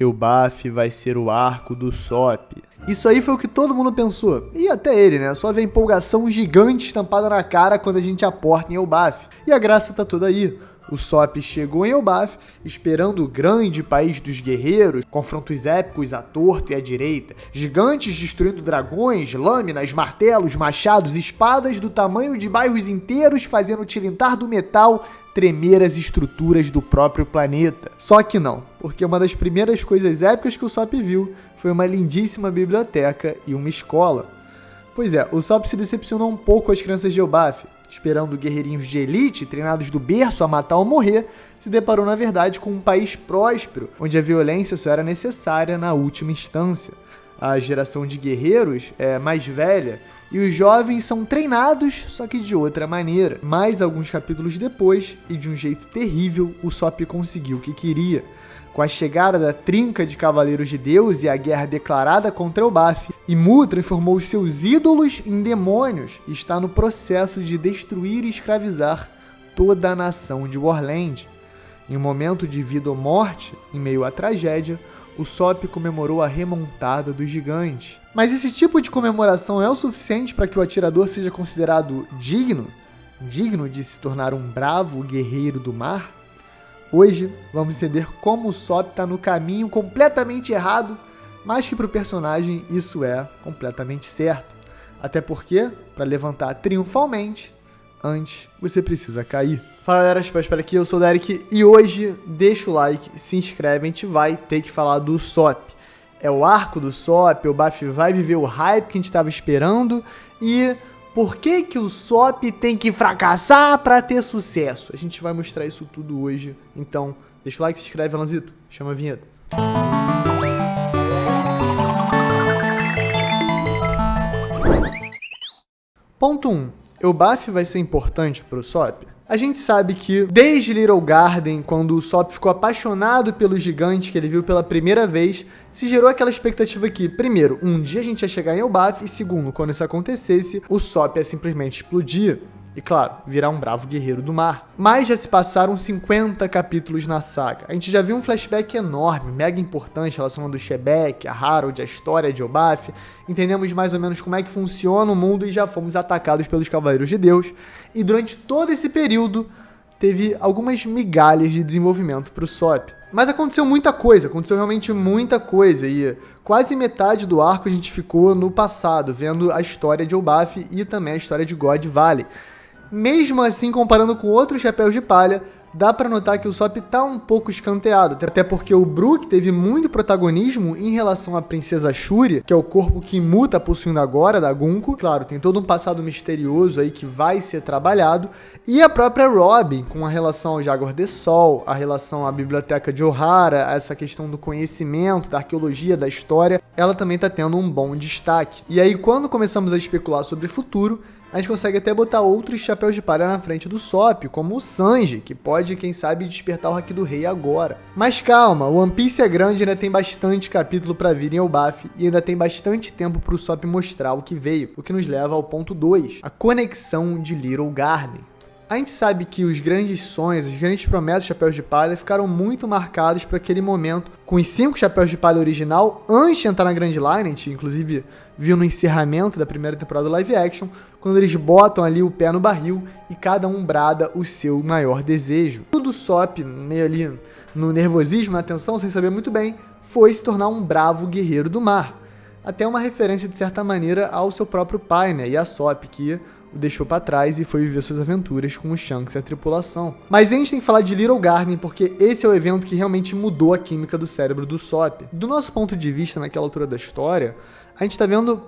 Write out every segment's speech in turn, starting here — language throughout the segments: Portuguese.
Elbaf vai ser o arco do Usopp. Isso aí foi o que todo mundo pensou. E até ele, né? Só vê empolgação gigante estampada na cara quando a gente aporta em Elbaf. E a graça tá toda aí. O Usopp chegou em Elbaf, esperando o grande país dos guerreiros, confrontos épicos à torta e à direita, gigantes destruindo dragões, lâminas, martelos, machados, espadas do tamanho de bairros inteiros, fazendo tilintar do metal tremer as estruturas do próprio planeta. Só que não, porque uma das primeiras coisas épicas que o Usopp viu foi uma lindíssima biblioteca e uma escola. Pois é, o Usopp se decepcionou um pouco com as crianças de Elbaf. Esperando guerreirinhos de elite, treinados do berço a matar ou morrer, se deparou na verdade com um país próspero, onde a violência só era necessária na última instância. A geração de guerreiros é mais velha e os jovens são treinados, só que de outra maneira. Mais alguns capítulos depois, e de um jeito terrível, o Usopp conseguiu o que queria. Com a chegada da trinca de Cavaleiros de Deus e a guerra declarada contra Elbaf, Imu transformou os seus ídolos em demônios e está no processo de destruir e escravizar toda a nação de Warland. Em um momento de vida ou morte, em meio à tragédia, o Usopp comemorou a remontada dos gigantes. Mas esse tipo de comemoração é o suficiente para que o atirador seja considerado digno? Digno de se tornar um bravo guerreiro do mar? Hoje, vamos entender como o Usopp está no caminho completamente errado, mas que para o personagem isso é completamente certo. Até porque, para levantar triunfalmente, antes você precisa cair. Fala galera, espero aqui, eu sou o Derek e hoje deixa o like, se inscreve, a gente vai ter que falar do Usopp. É o arco do Usopp, o Elbaf vai viver o hype que a gente estava esperando e... por que que o Usopp tem que fracassar para ter sucesso? A gente vai mostrar isso tudo hoje. Então, deixa o like, se inscreve, Alanzito. Chama a vinheta. Ponto 1. Elbaf vai ser importante para o Usopp? A gente sabe que, desde Little Garden, quando o Usopp ficou apaixonado pelo gigante que ele viu pela primeira vez, se gerou aquela expectativa que, primeiro, um dia a gente ia chegar em Elbaf, e segundo, quando isso acontecesse, o Usopp ia simplesmente explodir. E claro, virar um bravo guerreiro do mar. Mas já se passaram 50 capítulos na saga. A gente já viu um flashback enorme, mega importante, relacionando o Shebek, a Harold, a história de Elbaf. Entendemos mais ou menos como é que funciona o mundo e já fomos atacados pelos Cavaleiros de Deus. E durante todo esse período, teve algumas migalhas de desenvolvimento para o Usopp. Mas aconteceu muita coisa, aconteceu realmente muita coisa. E quase metade do arco a gente ficou no passado, vendo a história de Elbaf e também a história de God Valley. Mesmo assim, comparando com outros chapéus de palha, dá pra notar que o Usopp tá um pouco escanteado, até porque o Brook teve muito protagonismo em relação à Princesa Shuri, que é o corpo que Imu tá possuindo agora, da Gunko. Claro, tem todo um passado misterioso aí que vai ser trabalhado, e a própria Robin, com a relação ao Jaguar de Sol, a relação à Biblioteca de Ohara, essa questão do conhecimento, da arqueologia, da história, ela também tá tendo um bom destaque. E aí, quando começamos a especular sobre o futuro, a gente consegue até botar outros chapéus de palha na frente do Usopp, como o Sanji, que pode, quem sabe, despertar o Haki do Rei agora. Mas calma, o One Piece é grande e ainda tem bastante capítulo pra vir em Elbaf, e ainda tem bastante tempo pro Usopp mostrar o que veio, o que nos leva ao ponto 2, a conexão de Little Garden. A gente sabe que os grandes sonhos, as grandes promessas de Chapéus de Palha ficaram muito marcados para aquele momento, com os 5 Chapéus de Palha original, antes de entrar na Grand Line, a gente inclusive viu no encerramento da primeira temporada do live action, quando eles botam ali o pé no barril e cada um brada o seu maior desejo. Tudo Usopp, meio ali no nervosismo, na tensão, sem saber muito bem, foi se tornar um bravo guerreiro do mar. Até uma referência, de certa maneira, ao seu próprio pai, né, Yasop, que o deixou pra trás e foi viver suas aventuras com o Shanks e a tripulação. Mas a gente tem que falar de Little Garden, porque esse é o evento que realmente mudou a química do cérebro do Usopp. Do nosso ponto de vista, naquela altura da história, a gente tá vendo,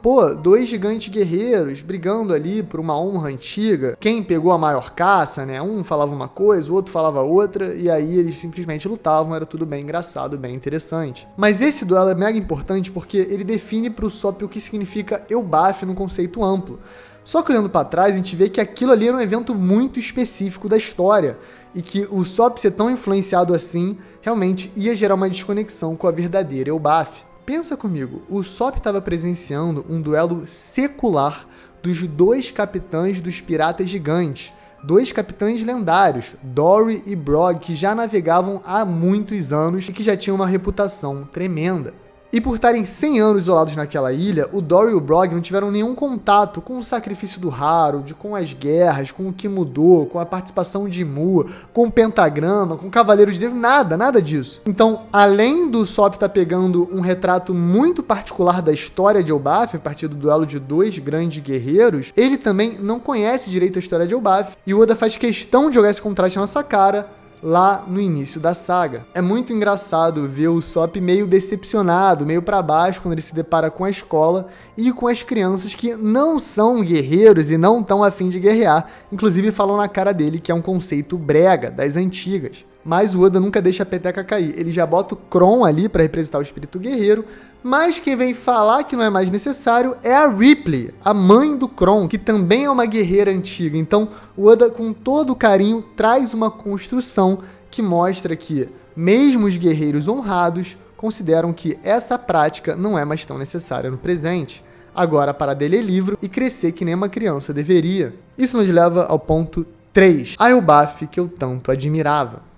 2 gigantes guerreiros brigando ali por uma honra antiga. Quem pegou a maior caça, né? Um falava uma coisa, o outro falava outra, e aí eles simplesmente lutavam, era tudo bem engraçado, bem interessante. Mas esse duelo é mega importante porque ele define pro Usopp o que significa Elbaf num conceito amplo. Só que olhando pra trás, a gente vê que aquilo ali era um evento muito específico da história, e que o Usopp ser tão influenciado assim, realmente ia gerar uma desconexão com a verdadeira Elbaf. Pensa comigo, o Usopp estava presenciando um duelo secular dos 2 capitães dos piratas gigantes, dois capitães lendários, Dory e Brog, que já navegavam há muitos anos e que já tinham uma reputação tremenda. E por estarem 100 anos isolados naquela ilha, o Dory e o Brog não tiveram nenhum contato com o sacrifício do Harold, com as guerras, com o que mudou, com a participação de Mu, com o pentagrama, com o Cavaleiro de Deus, nada disso. Então, além do Usopp estar pegando um retrato muito particular da história de Elbaf, a partir do duelo de dois grandes guerreiros, ele também não conhece direito a história de Elbaf, e o Oda faz questão de jogar esse contraste na nossa cara, lá no início da saga. É muito engraçado ver o Usopp meio decepcionado, meio pra baixo quando ele se depara com a escola e com as crianças que não são guerreiros e não estão a fim de guerrear. Inclusive falam na cara dele que é um conceito brega, das antigas. Mas o Oda nunca deixa a peteca cair. Ele já bota o Kron ali para representar o espírito guerreiro, mas quem vem falar que não é mais necessário é a Ripley, a mãe do Kron, que também é uma guerreira antiga. Então o Oda, com todo carinho, traz uma construção que mostra que mesmo os guerreiros honrados consideram que essa prática não é mais tão necessária no presente. Agora a parada dele é livro e crescer que nem uma criança deveria. Isso nos leva ao ponto 3. A Elbaf que eu tanto admirava.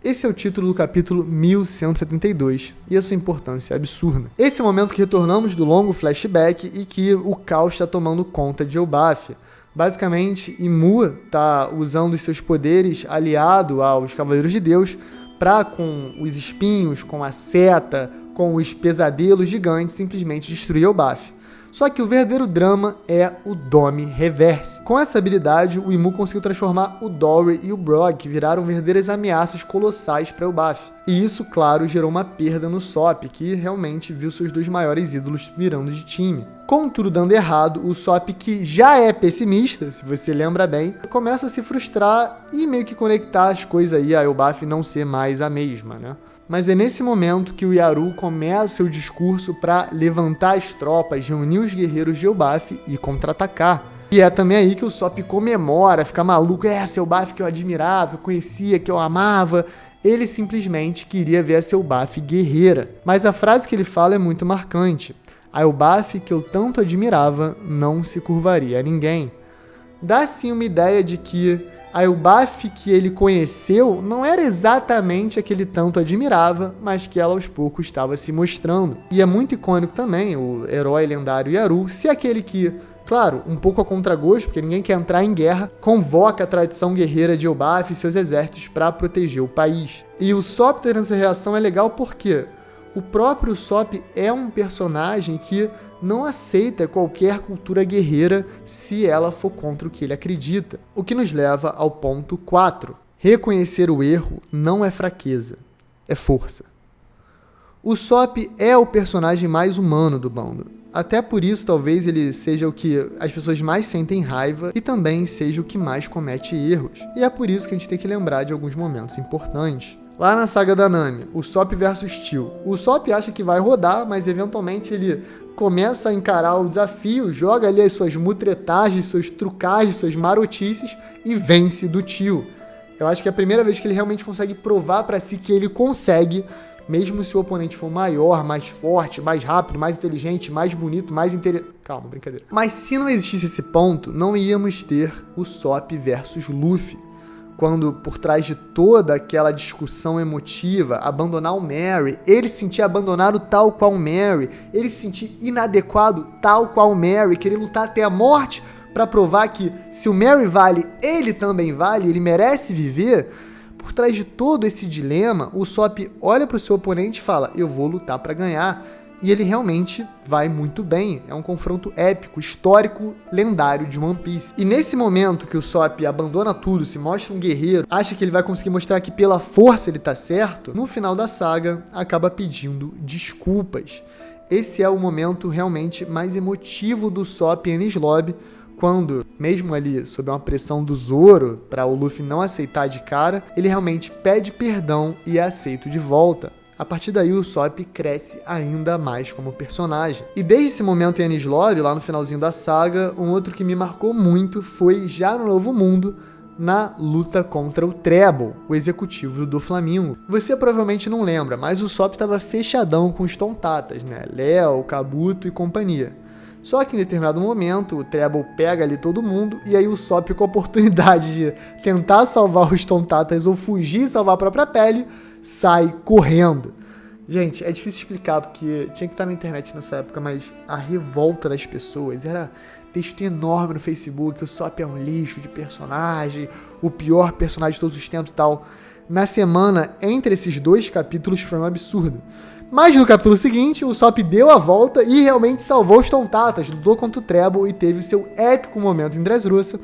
Esse é o título do capítulo 1172 e a sua importância é absurda. Esse é o momento que retornamos do longo flashback e que o caos está tomando conta de Elbaf. Basicamente, Imu está usando os seus poderes aliado aos Cavaleiros de Deus para, com os espinhos, com a seta, com os pesadelos gigantes, simplesmente destruir Elbaf. Só que o verdadeiro drama é o Dome Reverse. Com essa habilidade, o Imu conseguiu transformar o Dory e o Brog, que viraram verdadeiras ameaças colossais para Elbaf. E isso, claro, gerou uma perda no Usopp, que realmente viu seus dois maiores ídolos virando de time. Com tudo dando errado, o Usopp, que já é pessimista, se você lembra bem, começa a se frustrar e meio que conectar as coisas aí a Elbaf não ser mais a mesma, né? Mas é nesse momento que o Yaru começa seu discurso para levantar as tropas, reunir os guerreiros de Elbaf e contra-atacar. E é também aí que o Usopp comemora, fica maluco, essa Elbaf que eu admirava, que eu conhecia, que eu amava. Ele simplesmente queria ver essa Elbaf guerreira. Mas a frase que ele fala é muito marcante. A Elbaf que eu tanto admirava não se curvaria a ninguém. Dá sim uma ideia de que a Elbaf que ele conheceu não era exatamente a que ele tanto admirava, mas que ela aos poucos estava se mostrando. E é muito icônico também o herói lendário Yaru ser aquele que, claro, um pouco a contragosto, porque ninguém quer entrar em guerra, convoca a tradição guerreira de Elbaf e seus exércitos para proteger o país. E o Usopp tendo essa reação é legal porque o próprio Usopp é um personagem que não aceita qualquer cultura guerreira se ela for contra o que ele acredita. O que nos leva ao ponto 4. Reconhecer o erro não é fraqueza, é força. O Usopp é o personagem mais humano do bando. Até por isso, talvez ele seja o que as pessoas mais sentem raiva e também seja o que mais comete erros. E é por isso que a gente tem que lembrar de alguns momentos importantes. Lá na saga da Nami, Usopp versus Tio. O Usopp acha que vai rodar, mas eventualmente ele começa a encarar o desafio, joga ali as suas mutretagens, suas trucagens, suas marotices e vence do Tio. Eu acho que é a primeira vez que ele realmente consegue provar pra si que ele consegue, mesmo se o oponente for maior, mais forte, mais rápido, mais inteligente, mais bonito, mais interessante. Calma, brincadeira. Mas se não existisse esse ponto, não íamos ter o Usopp versus Luffy. Quando, por trás de toda aquela discussão emotiva, abandonar o Merry, ele se sentir abandonado tal qual o Merry, ele se sentir inadequado tal qual o Merry, querer lutar até a morte para provar que se o Merry vale, ele também vale, ele merece viver. Por trás de todo esse dilema, o Usopp olha para o seu oponente e fala, eu vou lutar para ganhar. E ele realmente vai muito bem. É um confronto épico, histórico, lendário de One Piece. E nesse momento que o Usopp abandona tudo, se mostra um guerreiro, acha que ele vai conseguir mostrar que pela força ele tá certo, no final da saga, acaba pedindo desculpas. Esse é o momento realmente mais emotivo do Usopp em Enies Lobby, quando, mesmo ali sob uma pressão do Zoro, para o Luffy não aceitar de cara, ele realmente pede perdão e é aceito de volta. A partir daí, o Usopp cresce ainda mais como personagem. E desde esse momento em Enies Lobby, lá no finalzinho da saga, um outro que me marcou muito foi já no Novo Mundo, na luta contra o Treble, o executivo do Flamengo. Você provavelmente não lembra, mas o Usopp estava fechadão com os Tontatas, né? Léo, Kabuto e companhia. Só que em determinado momento o Treble pega ali todo mundo e aí o Usopp, com a oportunidade de tentar salvar os Tontatas ou fugir e salvar a própria pele, sai correndo. Gente, é difícil explicar porque tinha que estar na internet nessa época, mas a revolta das pessoas era texto enorme no Facebook, o Usopp é um lixo de personagem, o pior personagem de todos os tempos e tal. Na semana, entre esses 2 capítulos, foi um absurdo. Mas no capítulo seguinte, o Usopp deu a volta e realmente salvou os Tontatas, lutou contra o Treble e teve seu épico momento em Dressrosa,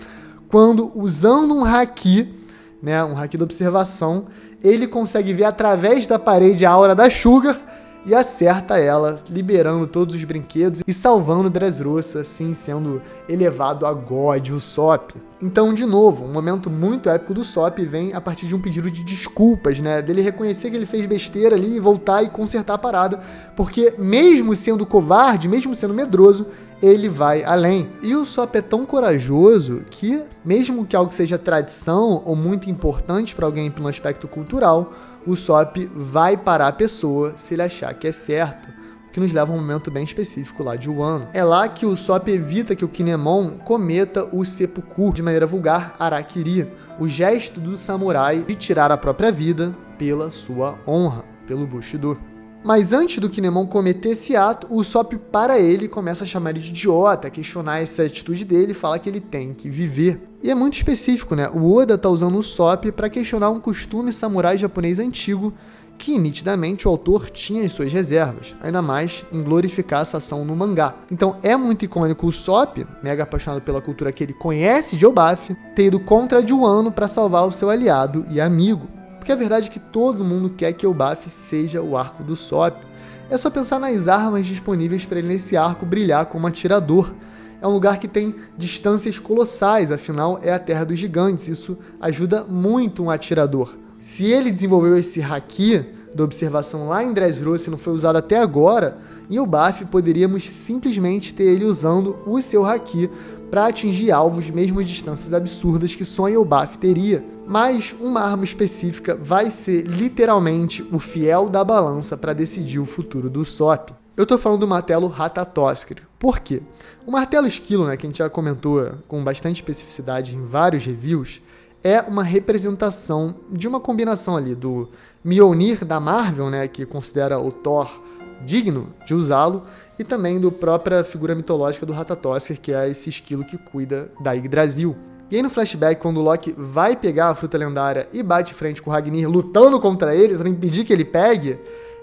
quando, usando um haki, né, um haki da observação, ele consegue ver através da parede a aura da Sugar e acerta ela, liberando todos os brinquedos e salvando Dressrosa, assim, sendo elevado a God, o Usopp. Então, de novo, um momento muito épico do Usopp vem a partir de um pedido de desculpas, né? Dele reconhecer que ele fez besteira ali e voltar e consertar a parada, porque mesmo sendo covarde, mesmo sendo medroso, ele vai além. E o Usopp é tão corajoso que, mesmo que algo seja tradição ou muito importante para alguém pelo aspecto cultural, o Usopp vai parar a pessoa se ele achar que é certo, o que nos leva a um momento bem específico lá de Wano. É lá que o Usopp evita que o Kinemon cometa o seppuku, de maneira vulgar, Harakiri, o gesto do samurai de tirar a própria vida pela sua honra, pelo Bushido. Mas antes do Kinemon cometer esse ato, o Usopp para ele e começa a chamar ele de idiota, questionar essa atitude dele e fala que ele tem que viver. E é muito específico, né? O Oda tá usando o Usopp para questionar um costume samurai japonês antigo que, nitidamente, o autor tinha as suas reservas, ainda mais em glorificar essa ação no mangá. Então é muito icônico o Usopp, mega apaixonado pela cultura que ele conhece de Elbaf, ter ido contra de Wano para salvar o seu aliado e amigo. Porque a verdade é que todo mundo quer que Elbaf seja o arco do Usopp. É só pensar nas armas disponíveis para ele nesse arco brilhar como atirador. É um lugar que tem distâncias colossais, afinal é a Terra dos Gigantes, isso ajuda muito um atirador. Se ele desenvolveu esse haki da observação lá em Dressrosa e não foi usado até agora, em Elbaf poderíamos simplesmente ter ele usando o seu haki para atingir alvos mesmo em distâncias absurdas que só em Elbaf teria. Mas uma arma específica vai ser literalmente o fiel da balança para decidir o futuro do Usopp. Eu tô falando do martelo Ratatoskr. Por quê? O martelo esquilo, né, que a gente já comentou com bastante especificidade em vários reviews, é uma representação de uma combinação ali do Mjolnir da Marvel, né, que considera o Thor digno de usá-lo, e também da própria figura mitológica do Ratatoskr, que é esse esquilo que cuida da Yggdrasil. E aí no flashback, quando o Loki vai pegar a fruta lendária e bate frente com o Ragnir lutando contra ele, para impedir que ele pegue,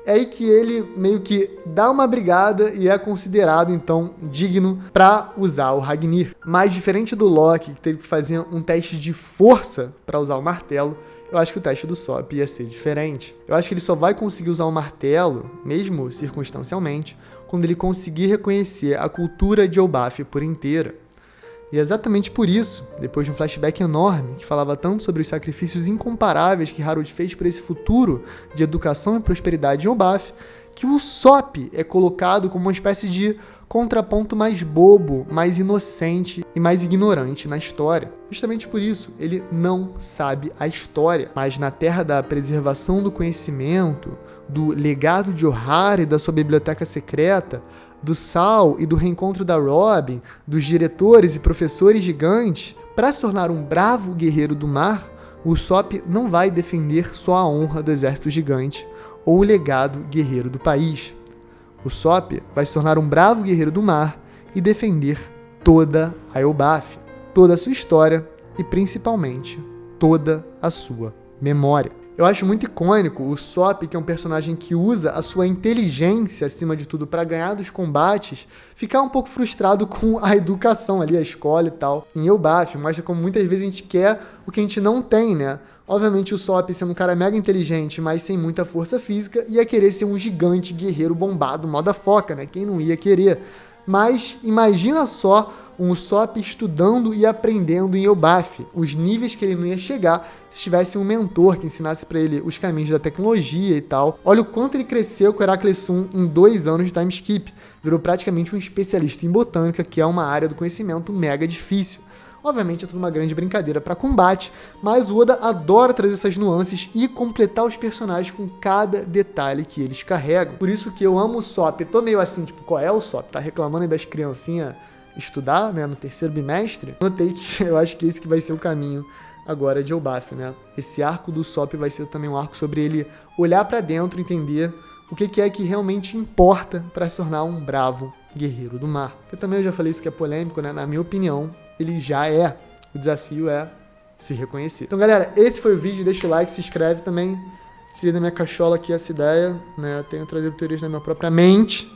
é aí que ele meio que dá uma brigada e é considerado, então, digno para usar o Ragnir. Mas diferente do Loki, que teve que fazer um teste de força para usar o martelo, eu acho que o teste do Usopp ia ser diferente. Eu acho que ele só vai conseguir usar o martelo, mesmo circunstancialmente, quando ele conseguir reconhecer a cultura de Elbaf por inteira. E é exatamente por isso, depois de um flashback enorme que falava tanto sobre os sacrifícios incomparáveis que Harold fez por esse futuro de educação e prosperidade em Elbaf, que o Usopp é colocado como uma espécie de contraponto mais bobo, mais inocente e mais ignorante na história. Justamente por isso, ele não sabe a história. Mas na terra da preservação do conhecimento, do legado de Ohara e da sua biblioteca secreta, do Sal e do reencontro da Robin, dos diretores e professores gigantes, para se tornar um bravo guerreiro do mar, o Usopp não vai defender só a honra do exército gigante ou o legado guerreiro do país. O Usopp vai se tornar um bravo guerreiro do mar e defender toda a Elbaf, toda a sua história e, principalmente, toda a sua memória. Eu acho muito icônico o Usopp, que é um personagem que usa a sua inteligência, acima de tudo, para ganhar dos combates, ficar um pouco frustrado com a educação ali, a escola e tal. Em Elbaf, mostra como muitas vezes a gente quer o que a gente não tem, né? Obviamente o Usopp, sendo um cara mega inteligente, mas sem muita força física, ia querer ser um gigante guerreiro bombado, moda foca, né? Quem não ia querer? Mas imagina só um Usopp estudando e aprendendo em Elbaf, os níveis que ele não ia chegar se tivesse um mentor que ensinasse para ele os caminhos da tecnologia e tal. Olha o quanto ele cresceu com o Heracles Sun em 2 anos de time skip. Virou praticamente um especialista em botânica, que é uma área do conhecimento mega difícil. Obviamente é tudo uma grande brincadeira para combate, mas o Oda adora trazer essas nuances e completar os personagens com cada detalhe que eles carregam. Por isso que eu amo o Sop. Tô meio assim, tipo, qual é o Sop? Tá reclamando aí das criancinhas estudar, né, no terceiro bimestre? Notei que eu acho que esse que vai ser o caminho agora de Elbaf, né? Esse arco do Sop vai ser também um arco sobre ele olhar para dentro, entender o que é que realmente importa para se tornar um bravo guerreiro do mar. Eu também já falei isso que é polêmico, né? Na minha opinião, ele já é. O desafio é se reconhecer. Então, galera, esse foi o vídeo. Deixa o like, se inscreve também. Se liga na minha cachola aqui essa ideia, né? Eu tenho trazido teorias na minha própria mente.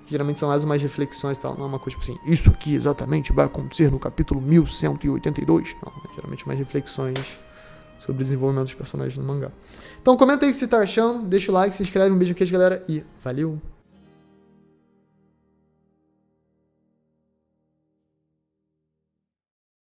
Geralmente são mais umas reflexões e tal. Não é uma coisa tipo assim, isso aqui exatamente vai acontecer no capítulo 1182. Não, geralmente mais reflexões sobre o desenvolvimento dos personagens no mangá. Então comenta aí o que você tá achando, deixa o like, se inscreve, um beijo, queijo, galera, e valeu!